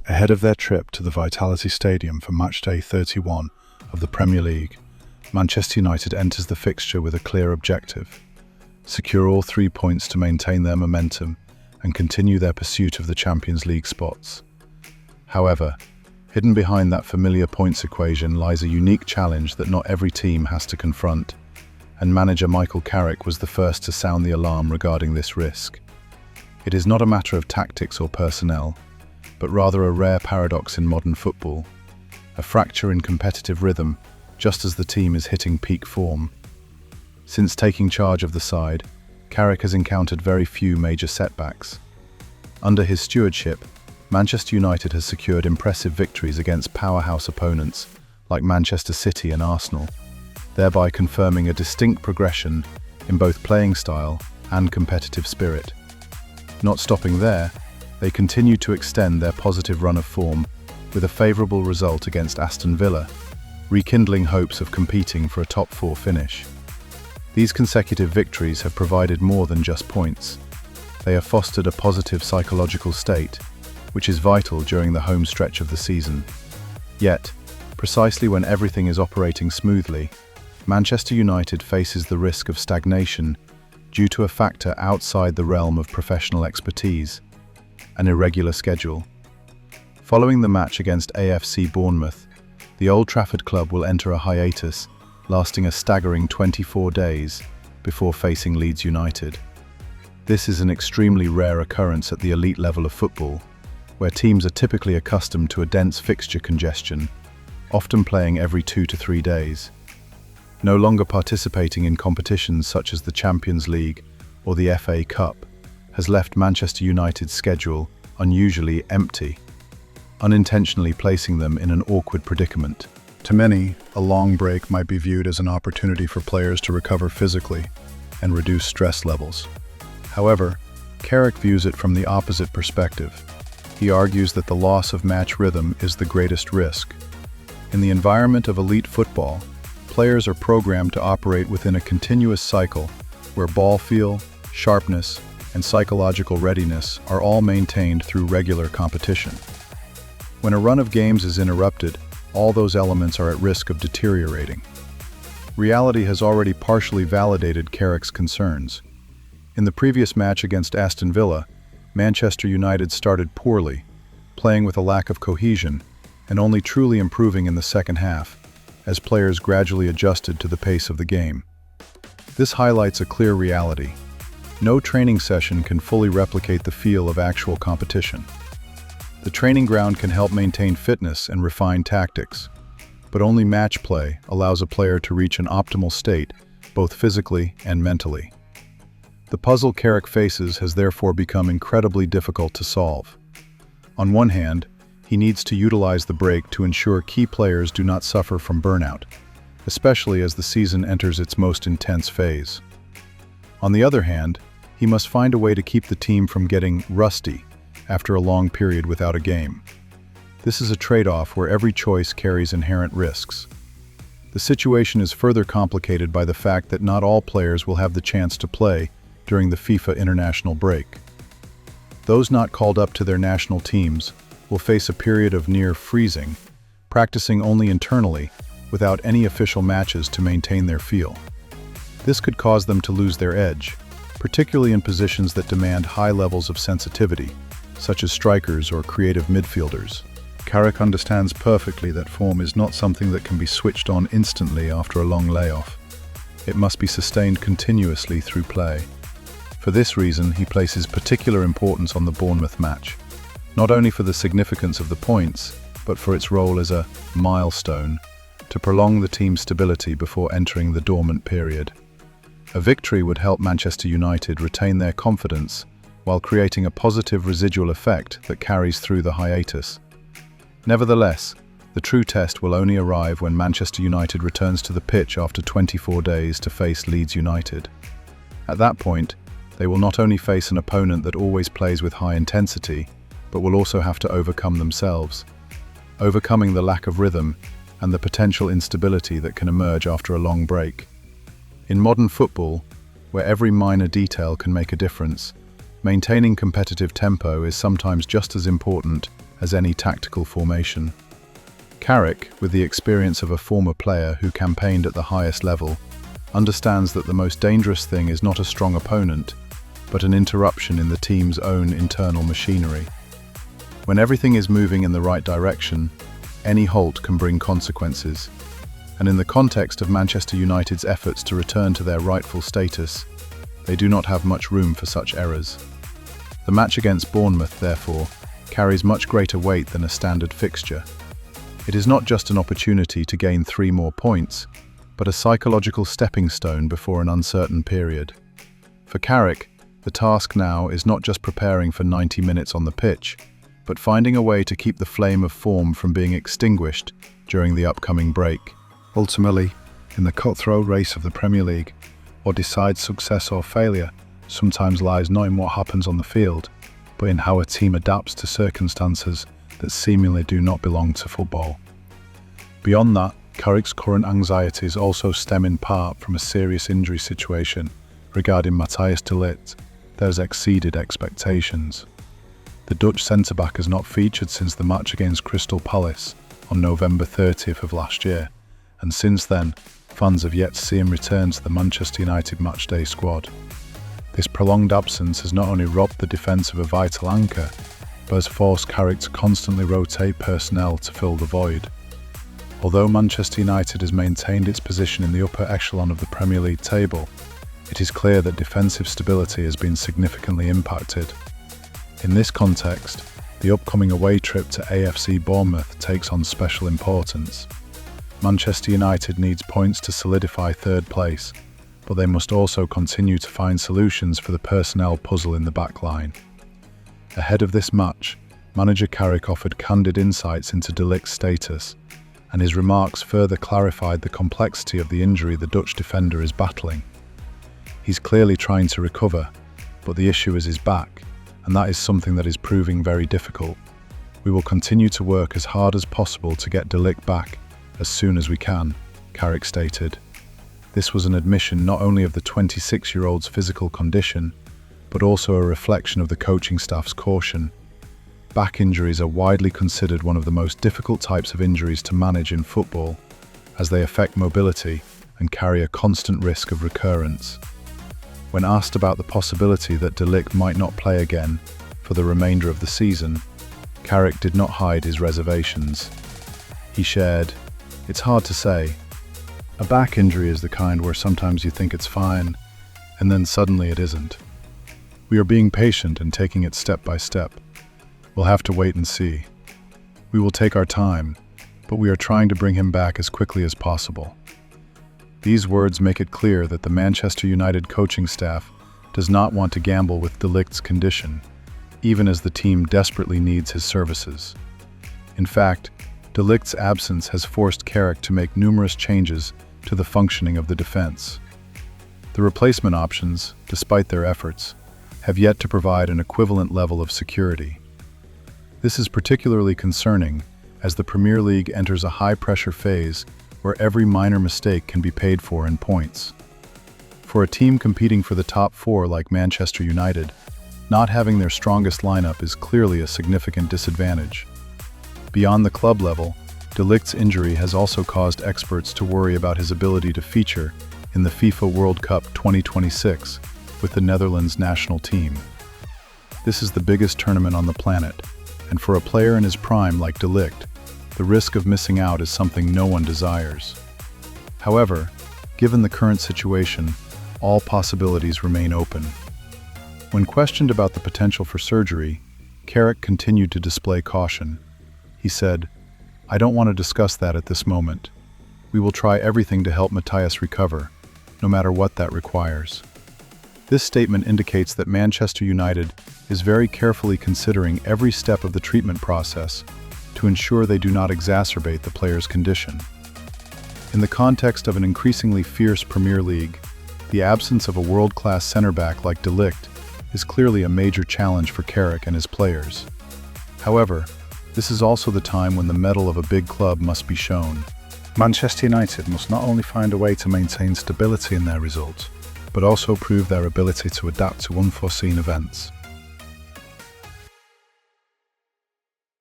Ahead of their trip to the Vitality Stadium for matchday 31 of the Premier League, Manchester United enters the fixture with a clear objective: secure all 3 points to maintain their momentum and continue their pursuit of the Champions League spots. However, hidden behind that familiar points equation lies a unique challenge that not every team has to confront, and manager Michael Carrick was the first to sound the alarm regarding this risk. It is not a matter of tactics or personnel, but rather a rare paradox in modern football, a fracture in competitive rhythm just as the team is hitting peak form. Since taking charge of the side, Carrick has encountered very few major setbacks. Under his stewardship, Manchester United has secured impressive victories against powerhouse opponents like Manchester City and Arsenal, thereby confirming a distinct progression in both playing style and competitive spirit. Not stopping there, they continue to extend their positive run of form with a favourable result against Aston Villa, rekindling hopes of competing for a top 4 finish. These consecutive victories have provided more than just points. They have fostered a positive psychological state, which is vital during the home stretch of the season. Yet, precisely when everything is operating smoothly, Manchester United faces the risk of stagnation due to a factor outside the realm of professional expertise: an irregular schedule. Following the match against AFC Bournemouth, the Old Trafford club will enter a hiatus lasting a staggering 24 days before facing Leeds United. This is an extremely rare occurrence at the elite level of football, where teams are typically accustomed to a dense fixture congestion, often playing every 2 to 3 days. No longer participating in competitions such as the Champions League or the FA Cup has left Manchester United's schedule unusually empty, unintentionally placing them in an awkward predicament. To many, a long break might be viewed as an opportunity for players to recover physically and reduce stress levels. However, Carrick views it from the opposite perspective. He argues that the loss of match rhythm is the greatest risk. In the environment of elite football, players are programmed to operate within a continuous cycle where ball feel, sharpness, and psychological readiness are all maintained through regular competition. When a run of games is interrupted, all those elements are at risk of deteriorating. Reality has already partially validated Carrick's concerns. In the previous match against Aston Villa, Manchester United started poorly, playing with a lack of cohesion, and only truly improving in the second half, as players gradually adjusted to the pace of the game. This highlights a clear reality. No training session can fully replicate the feel of actual competition. The training ground can help maintain fitness and refine tactics, but only match play allows a player to reach an optimal state, both physically and mentally. The puzzle Carrick faces has therefore become incredibly difficult to solve. On one hand, he needs to utilize the break to ensure key players do not suffer from burnout, especially as the season enters its most intense phase. On the other hand, he must find a way to keep the team from getting rusty after a long period without a game. This is a trade-off where every choice carries inherent risks. The situation is further complicated by the fact that not all players will have the chance to play during the FIFA international break. Those not called up to their national teams will face a period of near freezing, practicing only internally without any official matches to maintain their feel. This could cause them to lose their edge, particularly in positions that demand high levels of sensitivity, such as strikers or creative midfielders. Carrick understands perfectly that form is not something that can be switched on instantly after a long layoff. It must be sustained continuously through play. For this reason, he places particular importance on the Bournemouth match, not only for the significance of the points, but for its role as a milestone to prolong the team's stability before entering the dormant period. A victory would help Manchester United retain their confidence while creating a positive residual effect that carries through the hiatus. Nevertheless, the true test will only arrive when Manchester United returns to the pitch after 24 days to face Leeds United. At that point, they will not only face an opponent that always plays with high intensity, but will also have to overcome themselves, overcoming the lack of rhythm and the potential instability that can emerge after a long break. In modern football, where every minor detail can make a difference, maintaining competitive tempo is sometimes just as important as any tactical formation. Carrick, with the experience of a former player who campaigned at the highest level, understands that the most dangerous thing is not a strong opponent, but an interruption in the team's own internal machinery. When everything is moving in the right direction, any halt can bring consequences. And in the context of Manchester United's efforts to return to their rightful status, they do not have much room for such errors. The match against Bournemouth, therefore, carries much greater weight than a standard fixture. It is not just an opportunity to gain 3 more points, but a psychological stepping stone before an uncertain period. For Carrick, the task now is not just preparing for 90 minutes on the pitch, but finding a way to keep the flame of form from being extinguished during the upcoming break. Ultimately, in the cutthroat race of the Premier League, what decides success or failure sometimes lies not in what happens on the field, but in how a team adapts to circumstances that seemingly do not belong to football. Beyond that, Carrick's current anxieties also stem in part from a serious injury situation regarding Matthijs de Ligt that has exceeded expectations. The Dutch centre-back has not featured since the match against Crystal Palace on November 30th of last year, and since then, fans have yet to see him return to the Manchester United matchday squad. This prolonged absence has not only robbed the defence of a vital anchor, but has forced Carrick to constantly rotate personnel to fill the void. Although Manchester United has maintained its position in the upper echelon of the Premier League table, it is clear that defensive stability has been significantly impacted. In this context, the upcoming away trip to AFC Bournemouth takes on special importance. Manchester United needs points to solidify third place, but they must also continue to find solutions for the personnel puzzle in the back line. Ahead of this match, manager Carrick offered candid insights into de Ligt's status, and his remarks further clarified the complexity of the injury the Dutch defender is battling. He's clearly trying to recover, but the issue is his back, and that is something that is proving very difficult. We will continue to work as hard as possible to get de Ligt back as soon as we can, Carrick stated. This was an admission not only of the 26-year-old's physical condition, but also a reflection of the coaching staff's caution. Back injuries are widely considered one of the most difficult types of injuries to manage in football, as they affect mobility and carry a constant risk of recurrence. When asked about the possibility that de Ligt might not play again for the remainder of the season, Carrick did not hide his reservations. He shared, "It's hard to say. A back injury is the kind where sometimes you think it's fine, and then suddenly it isn't. We are being patient and taking it step by step. We'll have to wait and see. We will take our time, but we are trying to bring him back as quickly as possible." These words make it clear that the Manchester United coaching staff does not want to gamble with de Ligt's condition, even as the team desperately needs his services. In fact, de Ligt's absence has forced Carrick to make numerous changes to the functioning of the defense. The replacement options, despite their efforts, have yet to provide an equivalent level of security. This is particularly concerning as the Premier League enters a high-pressure phase where every minor mistake can be paid for in points. For a team competing for the top 4 like Manchester United, not having their strongest lineup is clearly a significant disadvantage. Beyond the club level, de Ligt's injury has also caused experts to worry about his ability to feature in the FIFA World Cup 2026 with the Netherlands national team. This is the biggest tournament on the planet, and for a player in his prime like de Ligt, the risk of missing out is something no one desires. However, given the current situation, all possibilities remain open. When questioned about the potential for surgery, Carrick continued to display caution. He said, "I don't want to discuss that at this moment. We will try everything to help Matthijs recover, no matter what that requires." This statement indicates that Manchester United is very carefully considering every step of the treatment process to ensure they do not exacerbate the player's condition. In the context of an increasingly fierce Premier League, the absence of a world-class centre-back like de Ligt is clearly a major challenge for Carrick and his players. However, this is also the time when the mettle of a big club must be shown. Manchester United must not only find a way to maintain stability in their results, but also prove their ability to adapt to unforeseen events.